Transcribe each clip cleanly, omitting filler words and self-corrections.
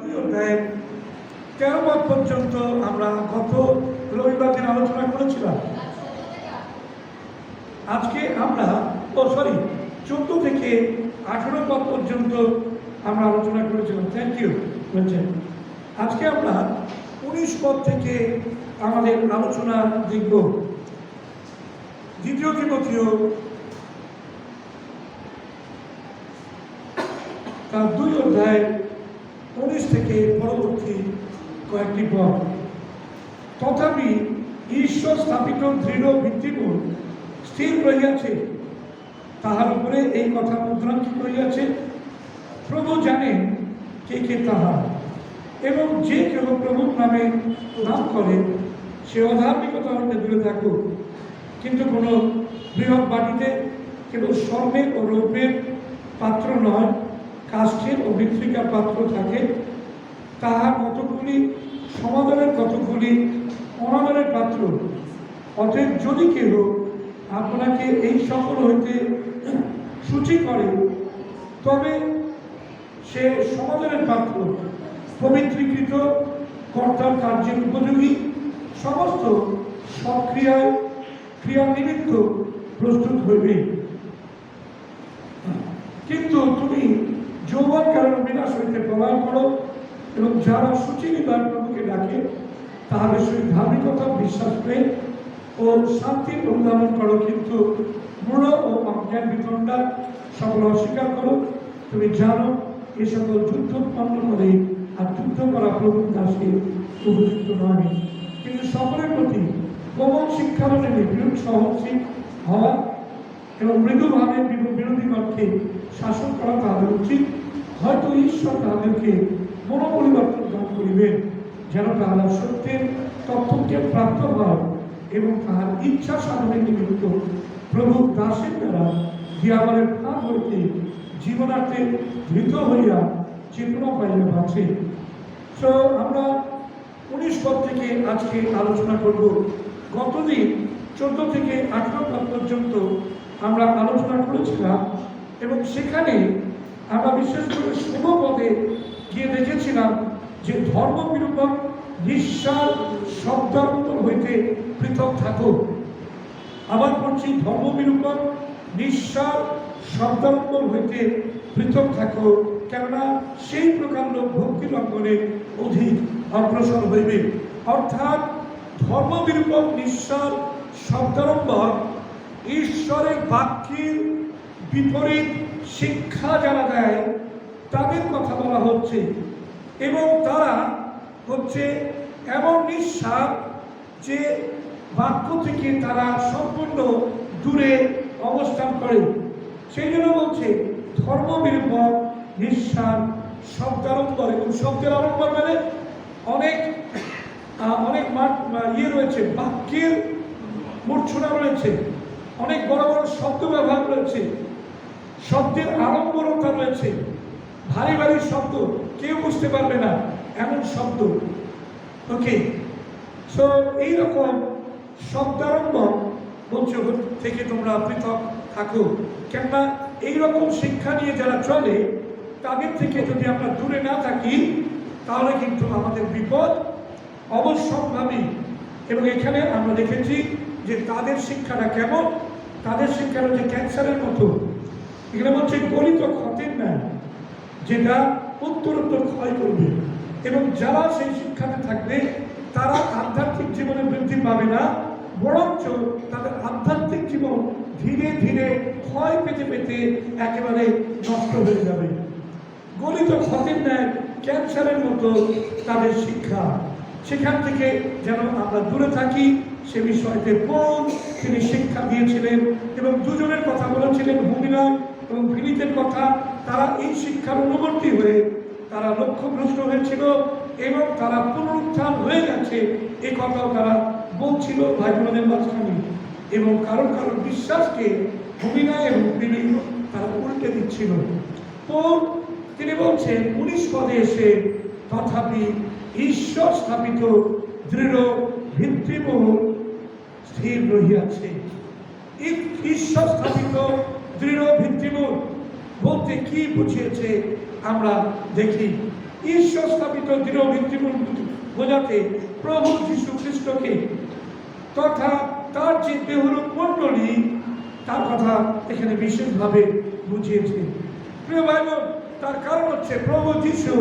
অধ্যায়ের 13 পদ পর্যন্ত আমরা গত রবিবার দিন আলোচনা করেছিলাম। আজকে আমরা 14 থেকে 18 পদ পর্যন্ত আমরা আলোচনা করেছিলাম। থ্যাংক ইউ বলছেন। আজকে আমরা 19 পদ থেকে আমাদের আলোচনা দেখব। দ্বিতীয় তিমথিয় তার 2 অধ্যায় 19 থেকে পরবর্তী কয়েকটি পদ। তথাপি ঈশ্বর স্থাপিত দৃঢ় ভিত্তিমূল স্থির রহিয়াছে, তাহার উপরে এই কথা মুদ্রাঙ্কিত রহিয়াছে। প্রভু জানেন কে কে তাহার, এবং যে কেহ প্রভুর নামে নাম করে সে অধার্মিকতা হইতে দূরে থাকুক। কিন্তু কোনো বৃহৎ বাটিতে কেবল স্বর্ণের ও রৌপ্যের পাত্র নয়, কাষ্ঠের ও মৃত্তিকার পাত্র থাকে, তাহার কতগুলি সমাদরের কতগুলি অনাদরের পাত্র। অতএব যদি কেহ আপনাকে এই সকল হইতে সূচি করে, তবে সে সমাদরের পাত্র, পবিত্রীকৃত, কর্তার কার্যের উপযোগী, সমস্ত সক্রিয়ায় ক্রিয়া নিমিত্ত প্রস্তুত হইবে। কিন্তু তুমি যৌবন কারণ বিনাশ হইতে পলায়ন করো, এবং যারা সুচিনিবার প্রভুকে ডাকে তাহাদের সহিত ধার্মিকতা বিশ্বাস প্রেম ও শান্তির অনুধাবন করো। কিন্তু মূঢ় ও অজ্ঞান বিতণ্ডা সকল অস্বীকার করো। তুমি জানো এ সকল যুদ্ধ উৎপন্ন করে, আর যুদ্ধ করা প্রভুর দাসে উপযুক্ত নয়। কিন্তু সকলের প্রতি কোমল শিক্ষাদানে বিরোধ সহনশীল হওয়া এবং মৃদুভাবে বিরোধীগণকে শাসন করা তাহাদের উচিত। হয়তো ঈশ্বর তাহাদেরকে মনোপরিবর্তন দান করিবেন, যেন তাহারা সত্যের তত্ত্বকে প্রাপ্ত হয় এবং তাহার ইচ্ছা সাধনের নিমিত্ত প্রভুর দাসের দ্বারা দিয়াবলের ফাঁক হইতে জীবনার্থে ধৃত হইয়া চেতনা পাইলে বাঁচে। তো আমরা 19 পদ থেকে আজকে আলোচনা করব। গতদিন 14 থেকে 18 পদ পর্যন্ত আমরা আলোচনা করেছিলাম, এবং সেখানে আমরা বিশেষ করে 16 পদে গিয়ে দেখেছিলাম যে ধর্ম বিরূপক নিঃসার শব্দার্থ হইতে পৃথক থাকো। আবার বলছি, ধর্ম বিরূপক নিঃসার শব্দার্থ হইতে পৃথক থাকো, কেননা সেই প্রকার লোক ভক্তি লঙ্ঘনে অধিক অগ্রসর হইবে। অর্থাৎ ধর্ম বিরূপক নিঃসার শব্দারম্বর ঈশ্বরের বাক্যের বিপরীত শিক্ষা যারা দেয় তাদের কথা বলা হচ্ছে, এবং তারা হচ্ছে এমন নিঃসার যে বাক্য থেকে তারা সম্পূর্ণ দূরে অবস্থান করে। সেই জন্য বলছে ধর্ম বিরূপক নিঃসার শব্দারম্বর। এবং শব্দের আড়ম্বর মানে অনেক অনেক রয়েছে, বাক্যের মূর্ছনা রয়েছে, অনেক বড় বড় শব্দ ব্যবহার রয়েছে, শব্দের আড়ম্বরতা রয়েছে, ভারী ভারী শব্দ, কেউ বুঝতে পারবে না এমন শব্দ। ওকে, সো এইরকম শব্দারম্বর বলছে থেকে তোমরা পৃথক থাকো, কেননা এইরকম শিক্ষা নিয়ে যারা চলে তাদের থেকে যদি আমরা দূরে না থাকি তাহলে কিন্তু আমাদের বিপদ অবশ্যম্ভাবী। এবং এখানে আমরা দেখেছি যে তাদের শিক্ষাটা কেমন, তাদের শিক্ষাটা হচ্ছে ক্যান্সারের মতো। এখানে বলছে গলিত ক্ষতের ন্যায়, যেটা উত্তরোত্তর ক্ষয় করবে। এবং যারা সেই শিক্ষাতে থাকবে তারা আধ্যাত্মিক জীবনে বৃদ্ধি পাবে না, বরঞ্চ তাদের আধ্যাত্মিক জীবন ধীরে ধীরে ক্ষয় পেতে পেতে একেবারে নষ্ট হয়ে যাবে। গলিত ক্ষতের ন্যায়, ক্যান্সারের মতো তাদের শিক্ষা। সেখান থেকে যেন আমরা দূরে থাকি সে বিষয়তে পৌল তিনি শিক্ষা দিয়েছিলেন, এবং দুজনের কথা বলেছিলেন, হুমিনায় এবং ফিলিপের কথা। তারা এই শিক্ষার অনুবর্তী হয়ে তারা লক্ষ্যভ্রষ্ট হয়েছিল, এবং তারা পুনরুত্থান হয়ে গেছে এই কথাও তারা বলছিল ভাই বোনদের মাঝখানে। এবং কারণ বিশ্বাসকে হুমিনায় এবং ফিলিপ তারা উল্টে দিচ্ছিল। পৌল তিনি বলছেন 19 পদে এসে, তথাপি ঈশ্বর স্থাপিত দৃঢ় ভিত্তিমূল স্থির রহিয়াছে। ঈশ্বর স্থাপিত দৃঢ় ভিত্তিমূল বলতে কি বুঝিয়েছে আমরা দেখি। ঈশ্বর স্থাপিত দৃঢ় ভিত্তিমূল বোঝাতে প্রভু যীশু খ্রিস্টকে তথা তার যে দেহরূপ মণ্ডলী তার কথা এখানে বিশেষভাবে বুঝিয়েছে। প্রিয় ভাই বোন, তার কারণ হচ্ছে প্রভু যীশু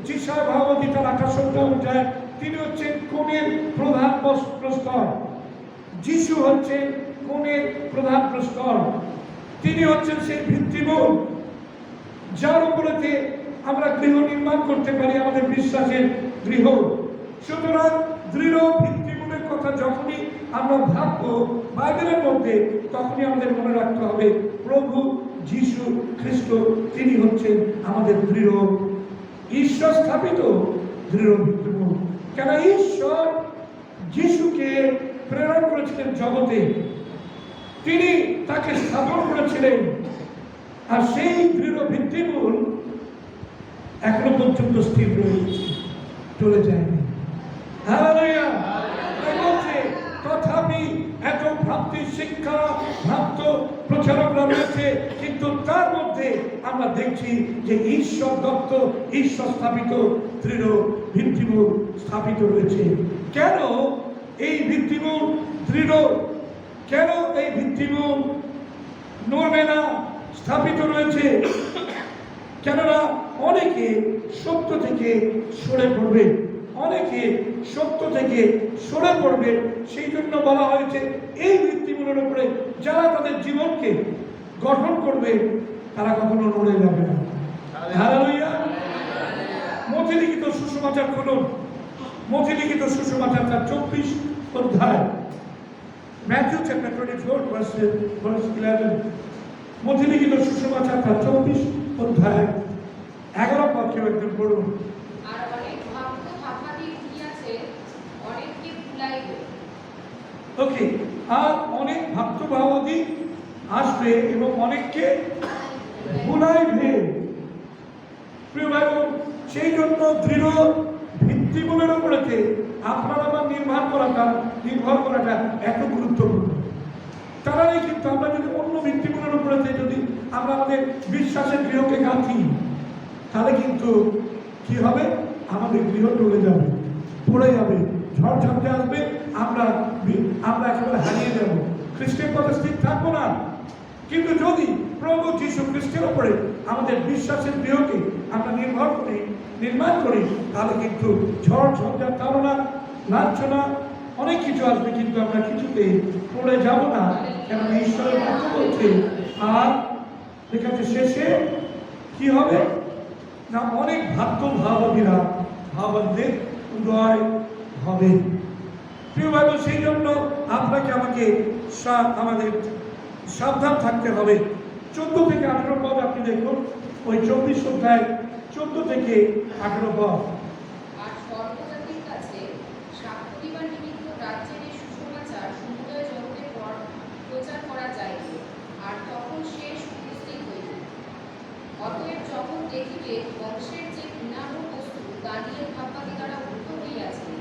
যিশায় ভাগবতী তার 28 অধ্যায় তিনি হচ্ছেন কোণের প্রধান প্রস্তর। যীশু হচ্ছেন কোণের প্রধান প্রস্তর, তিনি হচ্ছেন সেই ভিত্তিমূল যার উপরেতে আমরা গৃহ নির্মাণ করতে পারি, আমাদের বিশ্বাসের গৃহ। সুতরাং দৃঢ় ভিত্তিমূলের কথা যখনই আমরা ভাববো বাইবেলের মধ্যে, তখনই আমাদের মনে রাখতে হবে প্রভু যীশু খ্রিস্ট তিনি হচ্ছেন আমাদের দৃঢ় ঈশ্বর স্থাপিত দৃঢ় ভিত্তিমূল। কেন ঈশ্বর যীশুকে প্রেরণ করেছিলেন জগতে, তিনি তাকে স্থাপন করেছিলেন, আর সেই দৃঢ় ভিত্তিমূল এখনো পর্যন্ত স্থির রয়েছে, চলে যায়নি। হালেলুয়া! তথাপি এত ভ্রান্তি শিক্ষা ভ্রান্ত প্রচারকরা রয়েছে, কিন্তু তার মধ্যে আমরা দেখছি যে ঈশ্বর দত্ত ঈশ্বর স্থাপিত দৃঢ় ভিত্তিমূল স্থাপিত রয়েছে। কেন এই ভিত্তিমূল দৃঢ়, কেন এই ভিত্তিমূল নড়বে না, স্থাপিত রয়েছে? কেননা অনেকে সত্য থেকে সরে পড়বে, অনেকে সত্য থেকে সরে পড়বে, সেই জন্য বলা হয়েছে এই ভিত্তিমূলের উপরে যারা তাদের জীবনকে গঠন করবে তারা কখনো নড়ে যাবে না। হালেলুয়া! মথি লিখিত সুসমাচার খুলুন, মথি লিখিত সুসমাচার তার 24 অধ্যায়, ম্যাথিউ চ্যাপ্টার 24 ভার্স 11। মথি লিখিত সুসমাচার তার 24 অধ্যায় 11 পদ কেউ একজন পড়ুন। ওকে, আর অনেক ভক্তভাবাদী আসবে এবং অনেককে ভুলাইবে। প্রিয় ভাই বোন, সেই জন্য দৃঢ় ভিত্তিমূলের উপরেতে আপনার আমার নির্ভর করাটা এত গুরুত্বপূর্ণ। তারাই কিন্তু আমরা যদি অন্য ভিত্তিমূলের উপরেতে যদি আমরা আমাদের বিশ্বাসের গৃহকে গাঁথি, তাহলে কিন্তু কি হবে? আমাদের গৃহ টলে যাবে, পড়ে যাবে, ঝড় ঝাপটে আসবে, আমরা একেবারে হারিয়ে যাব, খ্রিস্টের পথে স্থির থাকবো না। কিন্তু যদি প্রভু যীশু খ্রিস্টের উপরে আমাদের বিশ্বাসের গৃহকে আমরা নির্মাণ করি, তাহলে কিন্তু ঝড় ঝঞ্ঝার তাড়না লাঞ্ছনা অনেক কিছু আসবে, কিন্তু আমরা কিছুতে পড়ে যাব না। কেননা ঈশ্বরের বাক্য বলছে, আর লেখাতে শেষে কি হবে না, অনেক ভাগ্যভাবীরা ভাবাদের উদয় হবে। প্রিয় ভাই, সেই জন্য আপনাকে আমাকে আমাদের সাবধান থাকতে হবে। 14 থেকে 18 পদ আপনি দেখুন, ওই 24 অধ্যায় 14 থেকে 18 পদ। আর সর্বজাতির কাছে সাক্ষ্য দিবার নিমিত্ত রাজ্যের এই সুসমাচার সমুদয় জগতে প্রচার করা যাইবে, আর তখন শেষ উপস্থিত হইবে। অতএব যখন দেখিবে বংশের যে ঘৃণার্হ বস্তু দাঁড়িয়ে ভাববাদী দ্বারা ভূত হইয়াছে,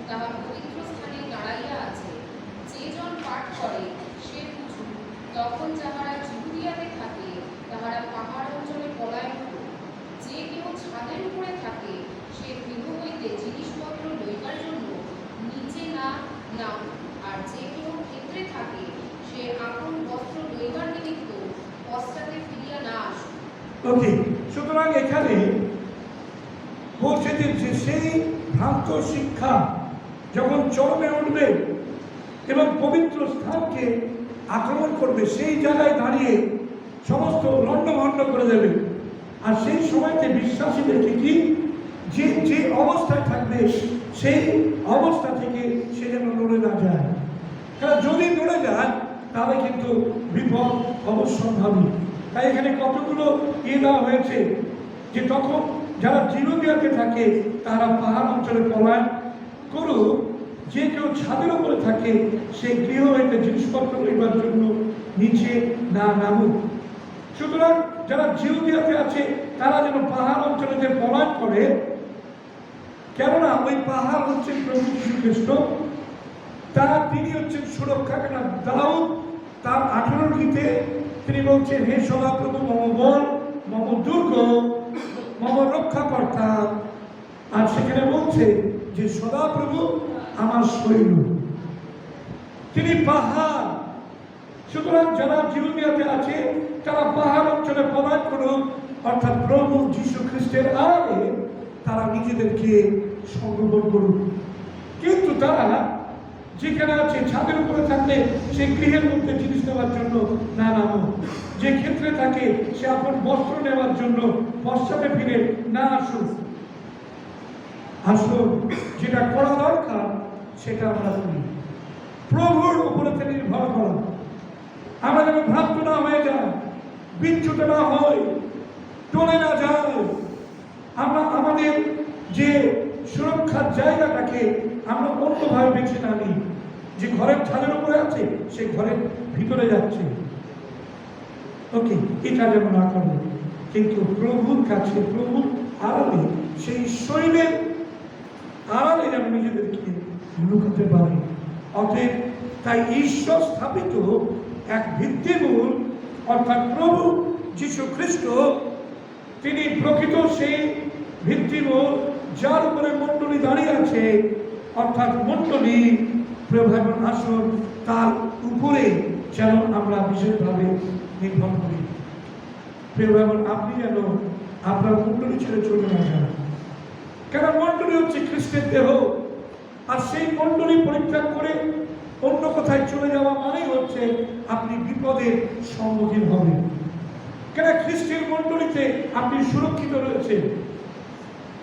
তাহা পবিত্র স্থানে দাঁড়াইয়া আছে, যে জন পাঠ করে সে বুঝুক। তখন যাহারা জিহুদিয়াতে থাকে তাহারা পাহাড় অঞ্চলে পলায়ন করুক। যে কেউ ছাদের উপরে থাকে সে গৃহ হইতে জিনিসপত্র লইবার জন্য নিচে না নামুক, আর যে কেউ ক্ষেত্রে থাকে সে আপন বস্ত্র লইবার নিমিত্ত পশ্চাতে ফিরিয়া না আসুক। ওকে, সুতরাং এখানে বলছে যে সেই ভ্রান্ত শিক্ষা যখন চরমে উঠবে এবং পবিত্র স্থানকে আক্রমণ করবে, সেই জায়গায় দাঁড়িয়ে সমস্ত লণ্ডভণ্ড করে দেবে। আর সেই সময়তে বিশ্বাসীদেরকে কি যে অবস্থায় থাকবে সেই অবস্থা থেকে সে যেন নড়ে না যায়। কারণ যদি নড়ে যায় তাহলে কিন্তু বিপদ অবশ্যম্ভাবী। তাই এখানে কতগুলো দেওয়া হয়েছে যে তখন যারা জিহুদিয়াতে থাকে তারা পাহাড় অঞ্চলে পলায়ন করুক, যে কেউ ছাদের উপরে থাকে সে গৃহ হইতে জিনিসপত্র লইবার জন্য নিচে না নামুক। সুতরাং যারা জিহুদিয়াতে আছে তারা যেন পাহাড় অঞ্চলে যে পলায়ন করে, কেননা ওই পাহাড় হচ্ছে প্রভু যীশু খ্রিস্ট, তিনি হচ্ছেন সুরক্ষা। কেন দাউদ তার 18 গীতে তিনি বলছেন, হে সদাপ্রভু মম বল, মম দুর্গ, মম রক্ষাকর্তা, আর সেখানে বলছে যে সদাপ্রভু আমার শৈল, তিনি পাহাড়। সুতরাং যারা জিরুমিয়াতে আছে তারা পাহাড় অঞ্চলে পদার্পণ, অর্থাৎ প্রভু যীশু খ্রিস্টের আড়ালে তারা নিজেদেরকে সমর্পণ করুন। কিন্তু তারা যেখানে আছে ছাদের উপরে থাকলে সে গৃহের মধ্যে জিনিস নেওয়ার জন্য না নামো, যে ক্ষেত্রে থাকে সে আপন বস্ত্র নেওয়ার জন্য পশ্চাতে ফিরে না আসুন। আসুন, যেটা করা দরকার সেটা আমরা করি। প্রভুর উপরে নির্ভর করা, আমরা যেন ভ্রান্ত না হয়ে যায়, বিচ্যুত না হয়, টলে না যায়। আমরা আমাদের যে সুরক্ষার জায়গাটাকে আমরা অন্যভাবে বেছে না নিই, যে ঘরের ছাদের উপরে আছে সে ঘরের ভিতরে যাচ্ছে, ওকে, এটা যেন না করে। কিন্তু প্রভুর কাছে, প্রভুর আড়ালে, সেই শৈলের আড়ালে যেন নিজেদেরকে লুকাতে পারে। অতএব তাই ঈশ্বর স্থাপিত এক ভিত্তিমূল, অর্থাৎ প্রভু যীশু খ্রিস্ট, তিনি প্রকৃত সেই ভিত্তিমূল যার উপরে মণ্ডলী দাঁড়িয়ে আছে, অর্থাৎ মণ্ডলী প্রভাবন আসন, তার উপরে যেন আমরা বিশেষভাবে নির্ভর করি। প্রভাবন আপনি যেন আপনার মণ্ডলী ছেড়ে চলে না যান, কারণ মণ্ডলী হচ্ছে খ্রিস্টের দেহ। আর সেই মণ্ডলী পরিত্যাগ করে অন্য কোথায় চলে যাওয়া মানেই হচ্ছে আপনি বিপদের সম্মুখীন হবেন। কেন খ্রিস্টের মণ্ডলীতে আপনি সুরক্ষিত রয়েছেন,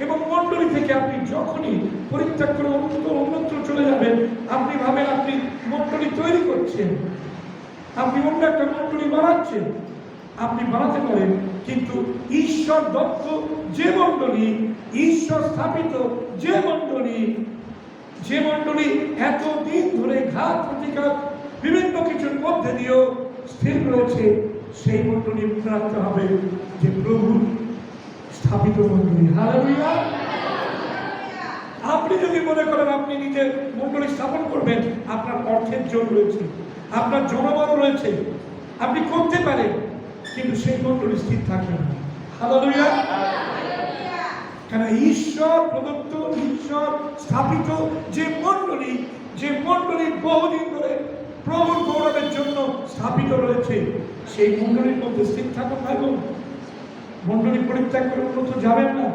এবং মণ্ডলী থেকে আপনি যখনই পরিত্যাগ করে অন্যত্র চলে যাবেন, আপনি ভাবেন আপনি মণ্ডলী তৈরি করছেন, আপনি অন্য একটা মণ্ডলী বানাচ্ছেন। আপনি বানাতে পারেন, কিন্তু ঈশ্বর দত্ত যে মণ্ডলী, ঈশ্বর স্থাপিত যে মণ্ডলী, যে মণ্ডলী এতদিন ধরে ঘাত প্রতিঘাত বিভিন্ন কিছুর মধ্যে দিয়েও স্থির রয়েছে, সেই মণ্ডলী মনে রাখতে হবে যে প্রভু স্থাপিত মণ্ডলী। হালেলুয়া। আপনি যদি মনে করেন আপনি নিজের মণ্ডলী স্থাপন করবেন, আপনার অর্থের জোর রয়েছে, আপনার জনবল রয়েছে, আপনি করতে পারেন, কিন্তু সেই মণ্ডলী স্থির থাকবে না। হালেলুয়া। কেন ঈশ্বর প্রদত্ত, ঈশ্বর স্থাপিত যে মণ্ডলী, যে মণ্ডলী বহুদিন ধরে প্রভুর গৌরবের জন্য স্থাপিত রয়েছে, সেই মণ্ডলীর মধ্যে স্থির থাকুন। ভাই বোন, মণ্ডলী পরিত্যাগ করে অন্যত্র যাবেন না,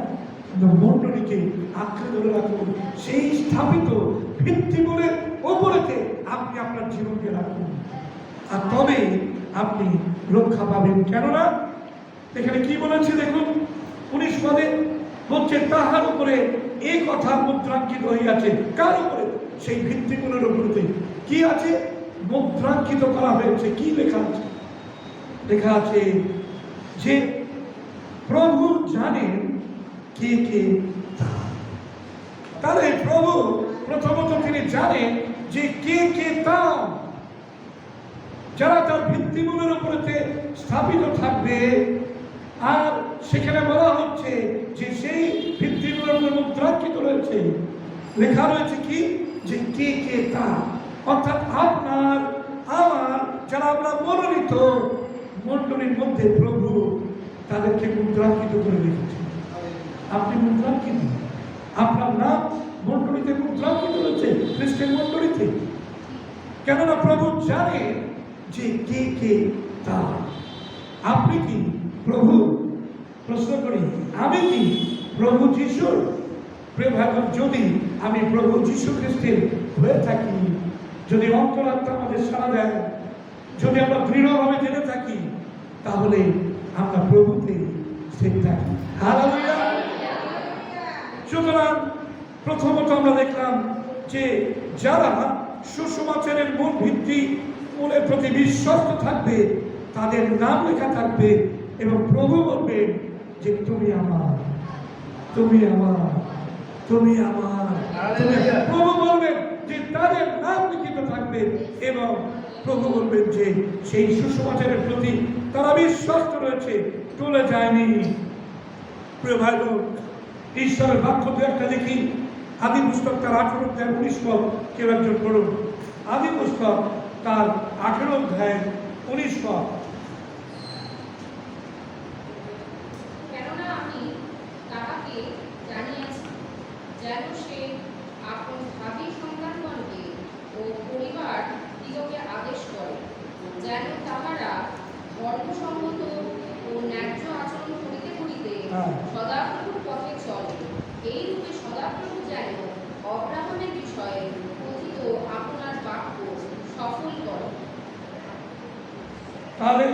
কিন্তু মণ্ডলীকে আঁকড়ে ধরে রাখুন। সেই স্থাপিত ভিত্তিমূলের ওপরেতে আপনি আপনার জীবনকে রাখুন, আর তবে আপনি রক্ষা পাবেন। কেননা এখানে কি বলেছে দেখুন, 19 পদে বলছে তাহার উপরে এই কথা মুদ্রাঙ্কিত হইয়াছে। কার উপরে? সেই ভিত্তিমূলের উপরে। কি আছে? মুদ্রাঙ্কিত করা হয়েছে। কি লেখা আছে? লেখা আছে যে প্রভু জানেন কে কে তার। তাহলে প্রভু প্রথমত তিনি জানেন যে কে কে তার, যারা তার ভিত্তিমূলের উপরে স্থাপিত থাকবে। আর সেখানে বলা হচ্ছে যে সেই ভিত্তিমূলের উপরে মুদ্রাঙ্কিত রয়েছে, লেখা রয়েছে কি, যে কে কে তার, অর্থাৎ আপনার আমার যারা আমরা মনোনীত মণ্ডলীর মধ্যে প্রভু তাদেরকে মুদ্রাঙ্কিত করে রেখেছে। আপনি মুদ্রাঙ্কিত, আপনার নাম মণ্ডলীতে মুদ্রাঙ্কিত রয়েছে, খ্রিস্টের মণ্ডলীতে। কেননা প্রভু জানে যে কে কে তার। আপনি কি প্রভু? প্রশ্ন করি, আমি কি প্রভু যিশুর? যদি আমি প্রভু যীশু খ্রিস্টের হয়ে থাকি, যদি অন্তরাত্মা আমাদের সাড়া দেয়, যদি আমরা দৃঢ়ভাবে জেনে থাকি, তাহলে আমরা প্রভুতে স্থির থাকি। হালেলুয়া। সুতরাং প্রথমত আমরা দেখলাম যে যারা সুসমাচারের মূল ভিত্তি মূলের প্রতি বিশ্বস্ত থাকবে, তাদের নাম লেখা থাকবে, এবং প্রভু বলবেন যে তুমি আমার, তুমি আমার, তুমি আমার। প্রভু বলবেন যে তাদের নাম লিখিত থাকবে, এবং প্রভু বলবেন যে সেই সুসমাচারের প্রতি তারা বিশ্বস্ত রয়েছে, চলে যায়নি। প্রিয় ভাই বোন, ঈশ্বরের বাক্য দু একটা দেখি। আদি পুস্তক তার 18 অধ্যায় 19 পদ, কেউ একজন পড়ুন। আদি পুস্তক তার 18 অধ্যায় 19 পদ। কেননা আমি তাহাকে জানিয়াছি যেন তাহারা ধর্মসম্মত ও ন্যায্য আচরণ করিতে করিতে সদাপ্রভুর পথে চলে। এইরূপে সদাপ্রভু যেন অব্রাহামের বিষয়ে কথিত আপনার বাক্য সফল করে। তাহলে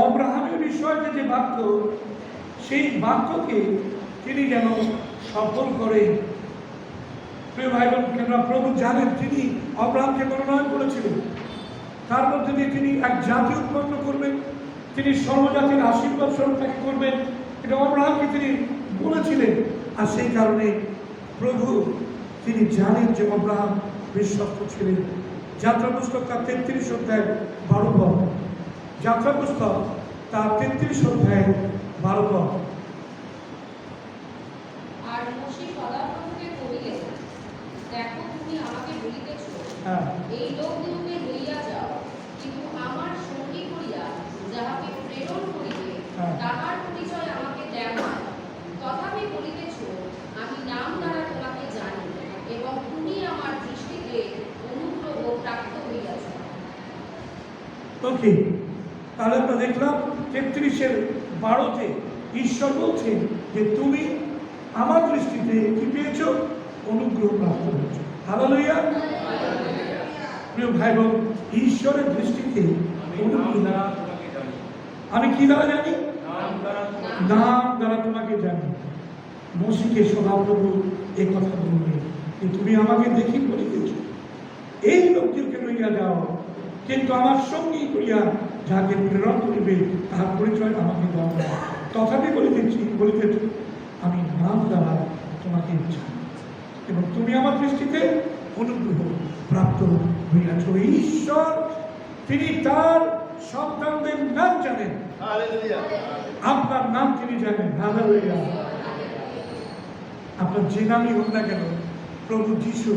অব্রাহামের বিষয়ে যে বাক্য, সেই বাক্যকে তিনি যেন সফল করে। প্রিয় ভাই বোন, কেননা প্রভু জানেন তিনি অব্রাহামকে মনোনয়ন করেছিলেন, তার মধ্যে দিয়ে তিনি এক জাতি উৎপন্ন করবেন, তিনি সর্বজাতির আশীর্বাদ স্বরূপ তাকে করবেন, এটা অব্রাহামকে তিনি বলেছিলেন। আর সেই কারণে প্রভু তিনি জানেন যে অব্রাহাম বিশ্বস্ত ছিলেন। যাত্রা পুস্তক তার 33 অধ্যায় 12 পদ, যাত্রা পুস্তক তার 33 অধ্যায় 12 পদ। আর মোশে সদাপ্রভুকে কহিলেন, দেখো তুমি আমাকে বলিতেছ, এই লোকদিগকে লইয়া যাও, কিন্তু আমার সঙ্গী করিয়া যাহাকে প্রেরণ করিবে তাহার পরিচয় আমাকে দেও না। তথাপি বলিতেছ, আমি নাম দ্বারা তোমাকে জানি, এবং তুমি আমার দৃষ্টিতে অনুগ্রহ প্রাপ্ত হইয়াছ। ওকে, তাহলে আমরা দেখলাম 33:12 ঈশ্বর বলছেন যে তুমি আমার দৃষ্টিতে কি পেয়েছ? অনুগ্রহ প্রাপ্ত হয়েছ। হালেলুয়া। প্রিয় ভাই বোন, ঈশ্বরের দৃষ্টিতে আমি কি দ্বারা জানি? নাম দ্বারা তোমাকে জানি। মোশেকে সদাপ্রভু এই কথা বলবে যে তুমি আমাকে দেখি বলিতেছ, এই লোকটিকে লইয়া যাও, কিন্তু আমার সঙ্গী করিয়া যাকে প্রেরণ করিবে তাহার পরিচয় আমাকে দাও না। তথাপি বলিতেছ আমি নাম দ্বারা তোমাকে জানি, এবং তুমি আমার দৃষ্টিতে অনুগ্রহ প্রাপ্ত হইয়াছ। ঈশ্বর তিনি তার সন্তানদের নাম জানেন। আপনার নাম তিনি জানেন। হালেলুয়া। আপনার যে নামই হোক না কেন, প্রভু যিশু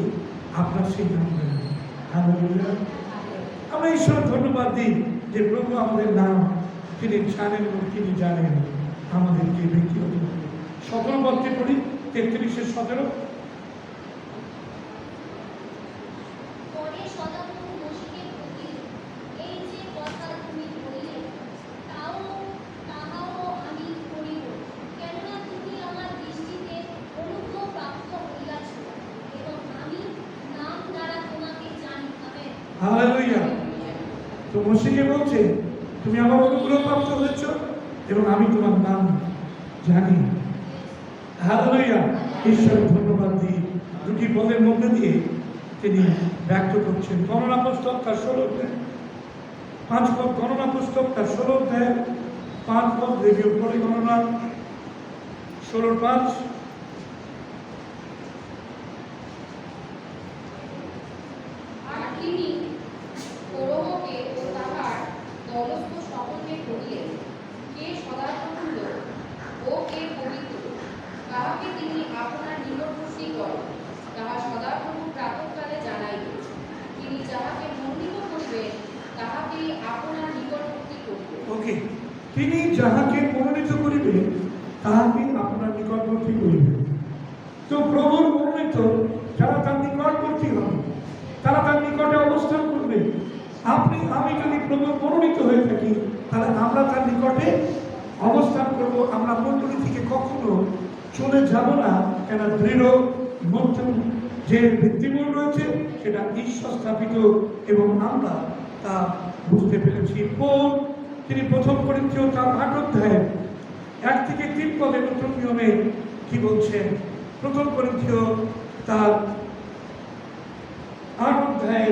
আপনার সেই নাম জানেন। হালেলুয়া। আমরা ঈশ্বর ধন্যবাদ দিই যে প্রভু আমাদের নাম তিনি জানেন এবং তিনি জানেন আমাদেরকে ব্যক্তিগত। 17 পদটি পড়ি, 33:17। হালেলুয়া। তো মোশেকে বলছে তুমি আমার অনুগ্রহ প্রাপ্ত হয়েছ এবং আমি তোমার নাম জানি। হালেলুয়া। ঈশ্বরের ধন্যবাদ দিই। দুটি পদের মধ্যে দিয়ে তিনি ব্যক্ত করছেন। গণনা পুস্তক তার 16 অধ্যায় 5 পদ, গণনা পুস্তক তার 16 অধ্যায় 5 পদ, রেডিও পড়ে গণনা 16:5। ওকে, তিনি যাহাকে মনোনীত করিবেন তাহাকে আপনার নিকটবর্তী করিবেন। তো প্রভুর মনোনীত যারা তার নিকটবর্তী হবে, তারা তার নিকটে অবস্থান করবে। আপনি আমি যদি প্রভুর মনোনীত হয়ে থাকি, তাহলে আমরা তার নিকটে অবস্থান করব। আমরা মণ্ডলী থেকে কখনো চলে যাব না, কেন দৃঢ় মধ্যম যে ভিত্তিমূল রয়েছে সেটা ঈশ্বর স্থাপিত, এবং আমরা তা বুঝতে পেরেছি। তিনি 1 করিন্থীয় তার 8 অধ্যায় 1 থেকে 3 পদে নতুন নিয়মে কি বলছেন? 1 করিন্থীয় তার 8 অধ্যায়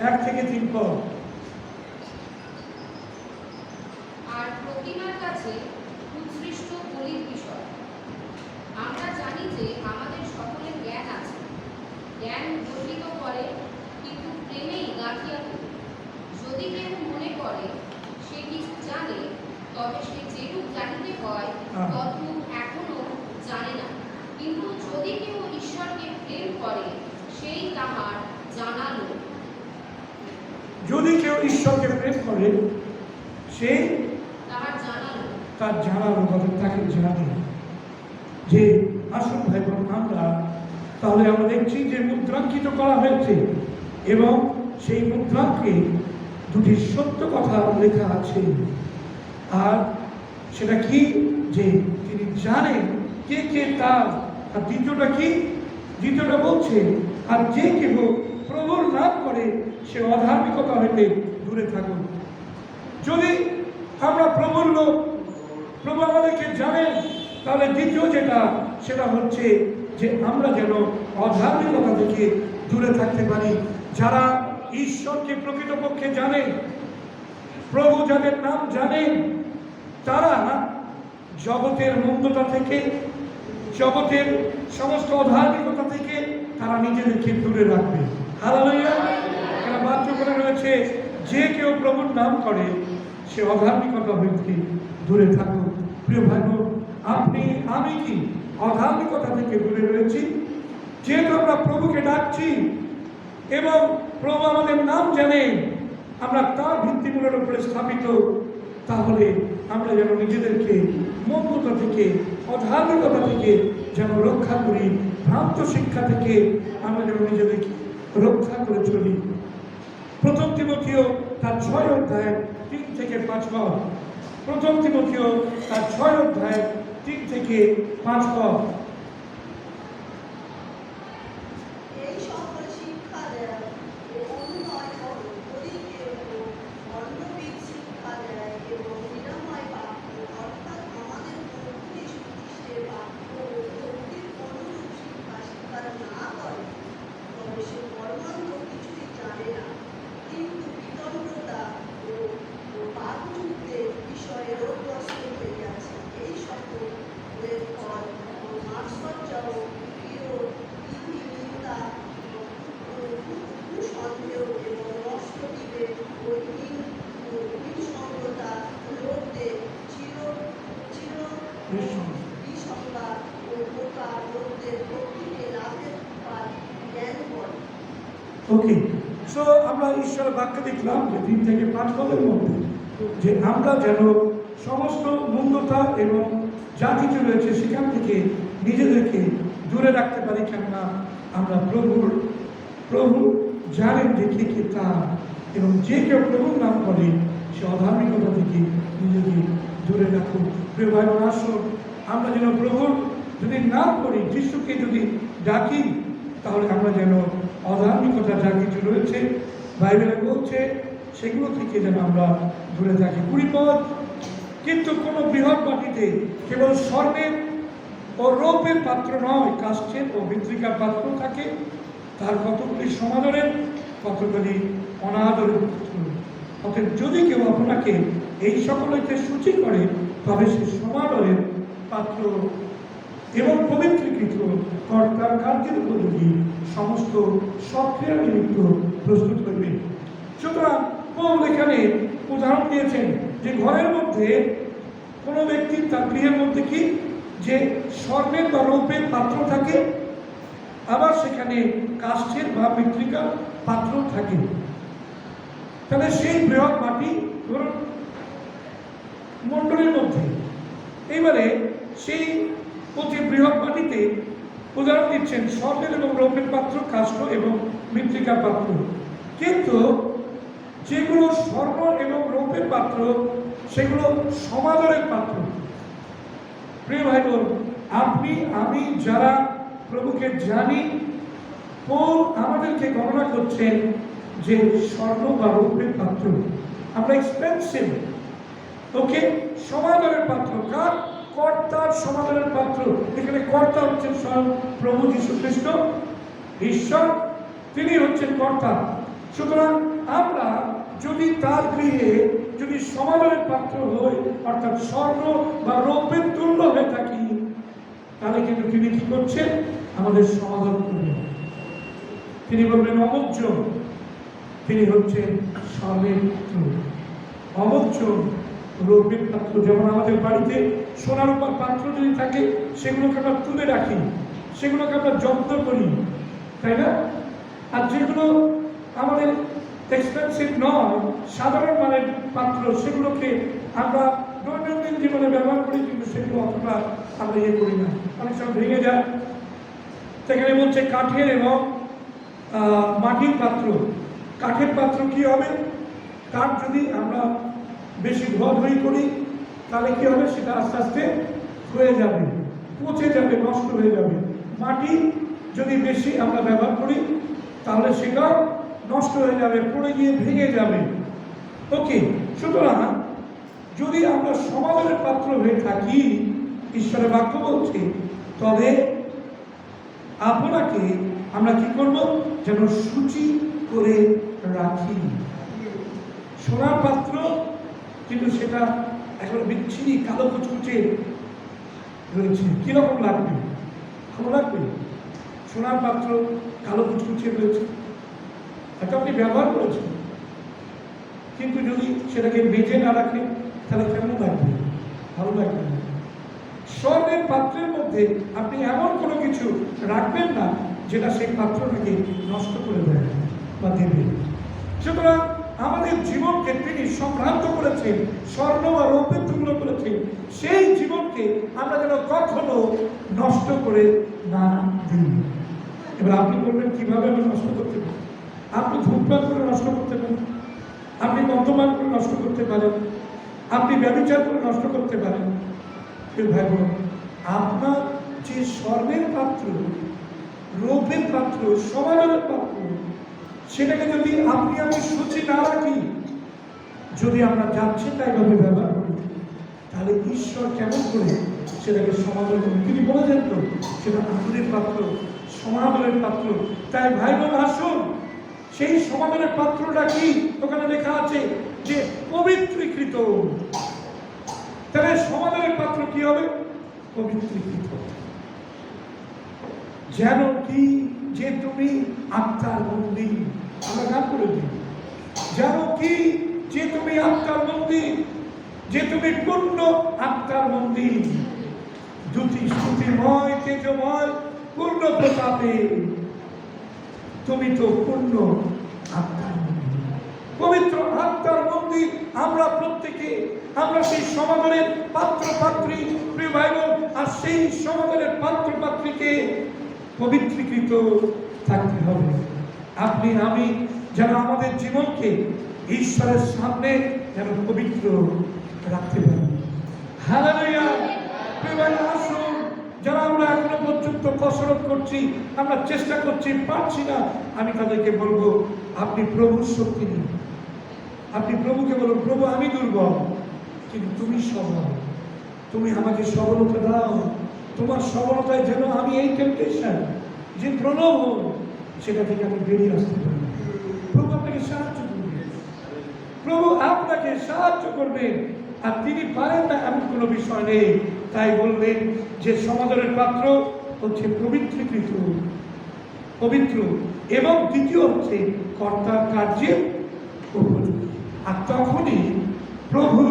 1 থেকে 3 পদ। আর প্রতিমার কাছে উৎসৃষ্ট বলির বিষয় আমরা জানি যে আমাদের সকলের জ্ঞান আছে। জ্ঞান গর্বিত করে, কিন্তু প্রেমেই গাঁথিয়া তুলে। যদি কেউ মনে করে সে কিছু জানে, তবে সে যেরূপ জানিতে হয় তদ্রূপ এখনো জানে না। কিন্তু যদি কেউ ঈশ্বরকে প্রেম করে, সেই তাহার জানালো। যদি কেউ ঈশ্বরকে প্রেম করে, সে তার জানালো কথা, তাকে জানে। যে আসল ভাই বোন, আমরা তাহলে আমরা দেখছি যে মুদ্রাঙ্কিত করা হয়েছে, এবং সেই মুদ্রাকে দুটি সত্য কথা লেখা আছে। আর সেটা কি? যে তিনি জানেন কে কে তার। আর দ্বিতীয়টা কি? দ্বিতীয়টা বলছে, আর যে কেউ প্রভুর নাম করে সে অধার্মিকতা হইতে দূরে থাকুন। যদি আমরা প্রভুর লোক, প্রভু আমাদেরকে জানেন, তাহলে দ্বিতীয় যেটা সেটা হচ্ছে যে আমরা যেন অধার্মিকতা থেকে দূরে থাকতে পারি। যারা ঈশ্বরকে প্রকৃতপক্ষে জানে, প্রভু যাদের নাম জানেন, তারা জগতের মন্দতা থেকে, জগতের সমস্ত অধার্মিকতা থেকে তারা নিজেদেরকে দূরে রাখবে। হালেলুয়া! এখানে বাক্য করে রয়েছে, যে কেউ প্রভুর নাম করে সে অধার্মিকতা হইতে দূরে থাকুক। প্রিয় ভাই বোন, আপনি আমি কি অধার্মিকতা থেকে দূরে রয়েছি? যেহেতু আমরা প্রভুকে ডাকছি এবং প্রভু আমাদের নাম জানেন, আমরা তার ভিত্তিমূলের উপরে স্থাপিত, তাহলে আমরা যেন নিজেদেরকে মন্দতা থেকে, অধার্মিকতা থেকে যেন রক্ষা করি, ভ্রান্ত শিক্ষা থেকে আমরা যেন নিজেদেরকে রক্ষা করে চলি। প্রথম তিমথিও তার 6 অধ্যায় 3 থেকে 5 পদ। প্রথম তিমথিও তার 6 অধ্যায় 3 থেকে 5 পদ। ওকে, সো আমরা ঈশ্বরের বাক্য দেখলাম যে 3 থেকে 5 পদের মধ্যে যে আমরা যেন সমস্ত মন্দতা এবং যা কিছু রয়েছে সেখান থেকে নিজেদেরকে দূরে রাখতে পারি। কেননা আমরা প্রভু জানেন যে কে কে তার, এবং যে কেউ প্রভুর নাম করে সে অধার্মিকতা থেকে নিজেকে দূরে রাখুন। প্রিয় ভাই বোন, আসুন আমরা যেন প্রভুর যদি নাম করি, যিশুকে যদি ডাকি, তাহলে আমরা যেন অধার্মিকতা যা কিছু রয়েছে বাইবেলে বলছে সেগুলো থেকে যেন আমরা দূরে থাকি। 20 পদ। কিন্তু কোনো বৃহৎ বাটিতে কেবল স্বর্ণের ও রৌপ্যের পাত্র নয়, কাষ্ঠের ও মৃত্তিকার পাত্র থাকে, তার কতগুলি সমাদরের, কতগুলি অনাদরের পাত্র। অতএব যদি কেউ আপনাকে এই সকলকে সূচি করে, তবে সে সমাদরের পাত্র এবং পবিত্রীকৃত কর্তার কার্যের উপযোগী সমস্ত সক্রিয় নিমিত্ত প্রস্তুত হইবে। সুতরাং পৌল এখানে উদাহরণ দিয়েছেন যে ঘরের মধ্যে কোনো ব্যক্তির তার গৃহের মধ্যে কি যে স্বর্ণের বা রৌপ্যের পাত্র থাকে, আবার সেখানে কাষ্ঠের বা মৃত্তিকার পাত্র থাকে। তাহলে সেই বৃহৎ মাটি ধরুন মণ্ডলের মধ্যে, এবারে সেই অতি বৃহৎ মাটিতে উদাহরণ দিচ্ছেন স্বর্ণের এবং রৌপ্যের পাত্র, কাষ্ঠ এবং মৃত্তিকার পাত্র। কিন্তু যেগুলো স্বর্ণ এবং রৌপ্যের পাত্র সেগুলো সমাদরের পাত্র। প্রিয় ভাই বোন, আপনি আমি যারা প্রভুকে জানি, পৌল আমাদেরকে গণনা করছেন যে স্বর্ণ বা রৌপ্যের পাত্র আমরা এক্সপেন্সিভ, ওকে, সমাদরের পাত্র। কার? কর্তার সমাদরের পাত্র। এখানে কর্তা হচ্ছেন স্বয়ং প্রভু যীশু খ্রিস্ট, ঈশ্বর, তিনি হচ্ছেন কর্তা। সুতরাং আমরা যদি তার গৃহে যদি সমাদরের পাত্র হই, অর্থাৎ স্বর্ণ বা রৌপ্যের তুল্য হয়ে থাকি, তাহলে কিন্তু তিনি কি করছেন? আমাদের সমাদর করবেন। তিনি বলবেন অমোজ্য, তিনি হচ্ছেন স্বর্ণের পাত্র, অমোজ্য রৌপ্যের পাত্র। যেমন আমাদের বাড়িতে সোনার উপর পাত্র যদি থাকে, সেগুলোকে আমরা তুলে রাখি, সেগুলোকে আমরা যত্ন করি, তাই না? আর যেগুলো আমাদের এক্সপেন্সিভ নয়, সাধারণ মানের পাত্র, সেগুলোকে আমরা দৈনন্দিন জীবনে ব্যবহার করি, কিন্তু সেগুলো অতটা আমরা ইয়ে করি না, অনেক সময় ভেঙে যায়। সেখানে বলছে কাঠের এবং মাটির পাত্র। কাঠের পাত্র কি হবে? কাঠ যদি আমরা বেশি ধোয়াধুয়ি করি তাহলে কি হবে, সেটা আস্তে আস্তে হয়ে যাবে, পচে যাবে, নষ্ট হয়ে যাবে। মাটি যদি বেশি আমরা ব্যবহার করি তাহলে সেটা নষ্ট হয়ে যাবে, পড়ে গিয়ে ভেঙে যাবে। ওকে, সুতরাং যদি আমরা সমাদরের পাত্র হয়ে থাকি, ঈশ্বরের বাক্য বলছে, তবে আপনাকে আমরা কি করব, যেন সূচি করে রাখি। সোনার পাত্র কিন্তু সেটা এখন বিচ্ছিরি কালো কুচকুচে রয়েছে, কিরকম লাগবে? ভালো লাগবে? সোনার পাত্র কালো কুচকুচে রয়েছে, এটা আপনি ব্যবহার করেছেন, কিন্তু যদি সেটাকে বেঁচে না রাখে তাহলে কেমন লাগবে? ভালো লাগবে না। স্বর্ণের পাত্রের মধ্যে আপনি এমন কোনো কিছু রাখবেন না যেটা সেই পাত্রটাকে নষ্ট করে দেয় বা দেবে। সুতরাং আমাদের জীবনকে তিনি সম্ভ্রান্ত করেছেন, স্বর্ণ বা রৌপ্যে তুল্য করেছেন। সেই জীবনকে আমরা যেন কখনো নষ্ট করে না দিই। এবার আপনি বলবেন, কিভাবে আমি নষ্ট করতে পারি? আপনি ধূমপান করে নষ্ট করতে পারেন, আপনি মদ্যপান করে নষ্ট করতে পারেন, আপনি ব্যভিচার করে নষ্ট করতে পারেন। ভাই বোন, আপনার যে স্বর্ণের পাত্র, রৌপ্যের পাত্র, সমাদরের পাত্র, সেটাকে যদি আপনি আমি সূচি না রাখি, যদি আমরা যাচ্ছে তাই ভাবে ব্যবহার করি, তাহলে ঈশ্বর কেমন করে সেটাকে সমাদর করেন? তিনি বলেছেন তো, সেটা আনন্দের পাত্র, সমাদরের পাত্র। তাই ভাই বোন, আসুন, সেই সমাদরের পাত্রটা কি? ওখানে লেখা আছে যে পবিত্রীকৃত। তাহলে সমাদরের পাত্র কি হবে? পবিত্রীকৃত। যেন কি, যে তুমি আত্মার মন্দির। আমরা গান করে দিই, যেন কি, যে তুমি আত্মার মন্দির, যে তুমি পূর্ণ আত্মার মন্দির, দ্যুতি স্তুতিময় তেজময় পূর্ণ প্রতাপে, তুমি তো পূর্ণ আত্মার মন্দির, পবিত্র আত্মার মন্দির। আমরা প্রত্যেকে, আমরা সেই সমাদরের পাত্র পাত্রী, প্রিয় ভাই বোন, আর সেই সমাদরের পাত্র পাত্রীকে পবিত্রীকৃত থাকতে হবে। আপনি আমি যেন আমাদের জীবনকে ঈশ্বরের সামনে যেন পবিত্র রাখতে পারি। হালেলুয়া। প্রিয় ভাই, আসুন, যারা আমরা এখনো পর্যন্ত কসরত করছি, আমরা চেষ্টা করছি, পারছি না, আমি তাদেরকে বলবো, আপনি প্রভুর শক্তি নিন। আপনি প্রভুকে বলুন, প্রভু আমি দুর্বল, কিন্তু তুমি সবল, তুমি আমাকে সবলতা দাও। তোমার সবলতায় যেন আমি এই টেম্পটেশন, যে প্রলোভন, সেটা থেকে আমি বেরিয়ে আসতে পারি। প্রভু আপনাকে সাহায্য করবে, প্রভু আপনাকে সাহায্য করবে। আর তিনি পারেন না এমন কোনো বিষয় নেই। তাই বললেন যে সমাদরের পাত্র হচ্ছে পবিত্রীকৃত, পবিত্র, এবং দ্বিতীয় হচ্ছে কর্তার কার্যে উপযোগী। আর তখনই প্রভু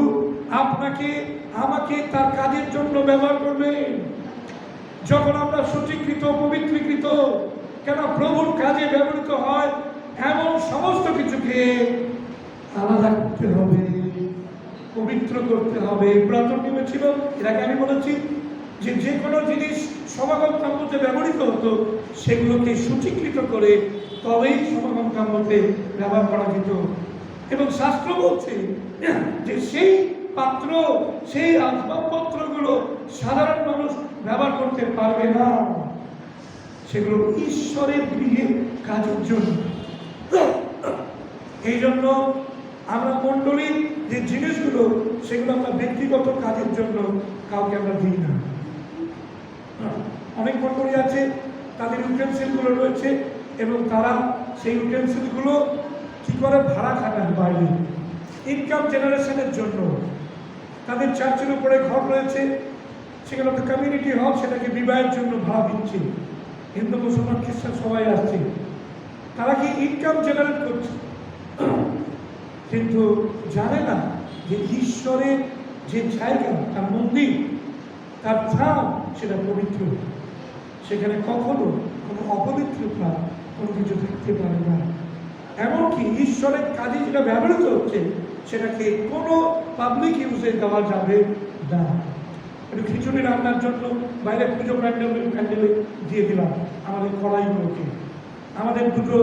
আপনাকে আমাকে তার কাজের জন্য ব্যবহার করবেন। যখন আমরা সূচীকৃত, পবিত্রীকৃত, কেন প্রভুর কাজে ব্যবহৃত হয় এমন সমস্ত কিছুকে আলাদা করতে হবে, পবিত্র করতে হবে। পুরাতন নিয়মে ছিল, এর আগে আমি বলেছি, যে যে কোনো জিনিস সমাগম কাম্যতে ব্যবহৃত হতো, সেগুলোকে সূচীকৃত করে তবেই সমাগম কাম্যতে ব্যবহার করা যেত। এবং শাস্ত্র বলছে যে সেই পাত্র, সেই আসবাবপত্রগুলো সাধারণ মানুষ ব্যবহার করতে পারবে না, সেগুলো ঈশ্বরের গৃহের কাজের জন্য। এই জন্য আমরা মণ্ডলীর যে জিনিসগুলো, সেগুলো আমরা ব্যক্তিগত কাজের জন্য কাউকে আমরা দিই না। অনেক মণ্ডলী আছে, তাদের ইউটেন্সিলগুলো রয়েছে, এবং তারা সেই ইউটেন্সিলগুলো কি করে ভাড়া খাটান বাইরে, ইনকাম জেনারেশনের জন্য। তাদের চার্চের উপরে ঘর রয়েছে, সেখানে একটা কমিউনিটি হল, সেটাকে বিবাহের জন্য ভাড়া দিচ্ছে। হিন্দু, মুসলমান, খ্রিস্টান সবাই আসছে, তারা কি ইনকাম জেনারেট করছে, কিন্তু জানে না যে ঈশ্বরের যে জায়গা, তার মন্দির, তার ধাম, সেটা পবিত্র। সেখানে কখনো কোনো অপবিত্রতা কোনো কিছু থাকতে পারে না। এমনকি ঈশ্বরের কাজে যেটা ব্যবহৃত হচ্ছে, সেটাকে কোনো পাবলিক ইউজে দেওয়া যাবে না। একটু খিচুড়ি রান্নার জন্য বাইরে পুজো প্যান্ডেলে দিয়ে দিলাম আমাদের কড়াইগুলোকে। আমাদের দুটো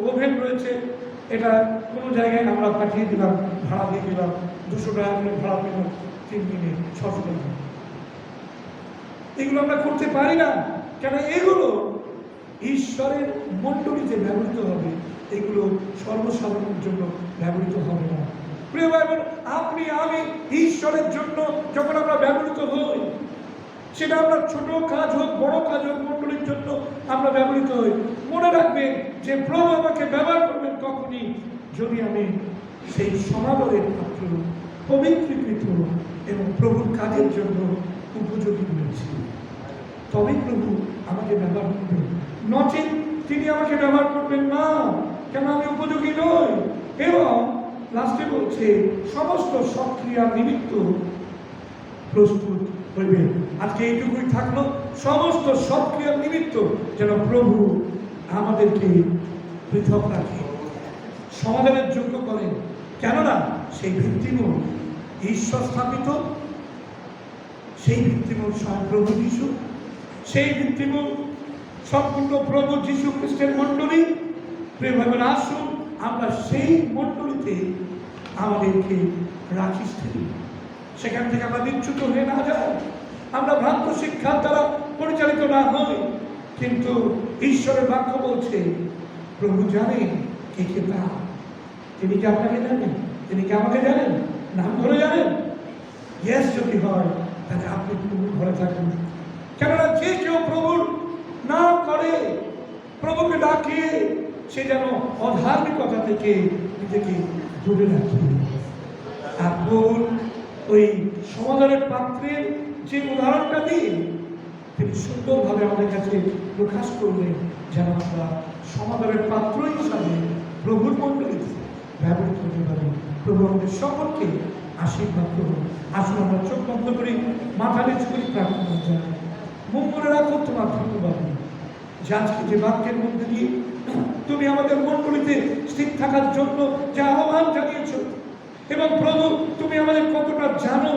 ওভেন রয়েছে, এটা কোনো জায়গায় আমরা পাঠিয়ে দিলাম, ভাড়া দিয়ে দিলাম, 200 টাকা করে ভাড়া পেলাম, 3 দিনে 600 টাকা। এগুলো আমরা করতে পারি না, কেন এগুলো ঈশ্বরের মণ্ডলীতে ব্যবহৃত হবে, এগুলো সর্বসাধারণের জন্য ব্যবহৃত হবে না। প্রিয় ভাই বোন, আপনি আমি ঈশ্বরের জন্য যখন আমরা ব্যবহৃত হই, সেটা আমরা ছোট কাজ হোক বড় কাজ হোক, মণ্ডলীর জন্য আমরা ব্যবহৃত হই, মনে রাখবেন যে প্রভু আমাকে ব্যবহার করবেন তখনই যদি আমি সেই সমাদরের পাত্র, পবিত্রীকৃত এবং প্রভুর কাজের জন্য উপযোগী হয়েছি, তবেই প্রভু আমাকে ব্যবহার করবেন। নচেত তিনি আমাকে ব্যবহার করবেন না, কেন আমি উপযোগী নই। এবং লাস্টে বলছে সমস্ত সক্রিয়া নিমিত্ত প্রস্তুত হইবে। আজকে এইটুকুই থাকলো, সমস্ত সক্রিয়া নিমিত্ত যেন প্রভু আমাদেরকে পৃথক রাখে, সমাধানের যোগ্য করেন। কেননা সেই ভিত্তিমূল ঈশ্বর স্থাপিত, সেই ভিত্তিমূল স্বয়ং প্রভু যিশু, সেই ভিত্তিমূল সম্পূর্ণ প্রভু যীশু খ্রিস্টের মণ্ডলী। প্রিয় ভাই বোন, আসুন আমরা সেই মণ্ডলীতে আমাদেরকে রাখি স্থির, সেখান থেকে আমরা বিচ্যুত হয়ে না যাই, আমরা ভ্রান্ত শিক্ষার দ্বারা পরিচালিত না হই। কিন্তু ঈশ্বরের বাক্য বলছে প্রভু জানেন কে কে তার। তিনি কি আপনাকে জানেন? তিনি কি আমাকে জানেন? নাম ধরে জানেন? ইয়েস যদি হয় তাহলে আপনি প্রভুর ঘরে থাকুন। কেননা যে কেউ প্রভুর নাম করে, প্রভুকে ডাকে, সে যেন অধার্মিকতা থেকে নিজেকে দূরে রাখে। আর প্রভুর ওই সমাধানের পাত্রের যে উদাহরণটা দিয়ে তিনি সুন্দরভাবে আমাদের কাছে প্রকাশ করলেন, যেন আমরা সমাধানের পাত্র হিসাবে প্রভুর মণ্ডলীতে ব্যবহৃত হতে পারি। প্রভু আমাদের সকলকে আশীর্বাদ করুন। আসুন আমরা চোখ বন্ধ করি, মাথা নিচু করি, প্রার্থনা জানাই। মুখ করে রাখো তোমার ধন্যবাদ যে আজকে যে বাক্যের মধ্যে দিয়ে তুমি আমাদের মণ্ডলীতে স্থির থাকার জন্য যে আহ্বান জানিয়েছ, এবং প্রভু তুমি আমাদের কতটা জানো,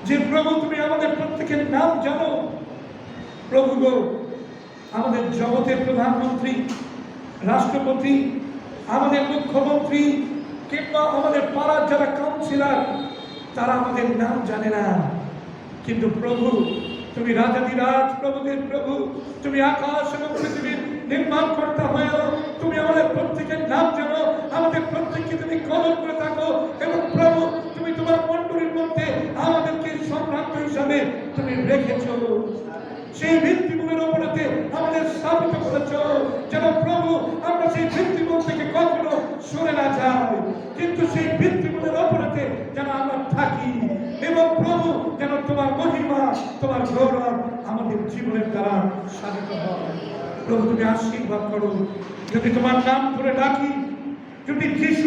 যে প্রভু তুমি আমাদের প্রত্যেকের নাম জানো। প্রভু গো, আমাদের জগতের প্রধানমন্ত্রী, রাষ্ট্রপতি, আমাদের মুখ্যমন্ত্রী কিংবা আমাদের পাড়ার যারা কাউন্সিলর, তারা আমাদের নাম জানে না। কিন্তু প্রভু তুমি রাজাধিরাজ, প্রভুদের প্রভু, তুমি আকাশ এবং পৃথিবীর নির্মাণকর্তা হয়েও তুমি আমাদের প্রত্যেকের নাম জানো, আমাদের প্রত্যেককে তুমি কদর করে থাকো। এবং প্রভু তুমি তোমার মণ্ডলীর মধ্যে আমাদেরকে সম্ভ্রান্ত হিসাবে তুমি রেখেছ, সেই ভিত্তিমূলের উপরেতে আমাদের স্থাপিত করেছ, যেন প্রভু আমরা সেই ভিত্তিমূল থেকে কখনো সরে না যাই, কিন্তু সেই ভিত্তিমূলের উপরেতে যেন আমরা থাকি। এবং প্রভু যেন তোমার মহিমা, তোমার গৌরব আমাদের জীবনের দ্বারা সাধিত হয়। প্রভু তুমি আশীর্বাদ করো। যদি তোমার নাম ধরে ডাকি, যদি যিশু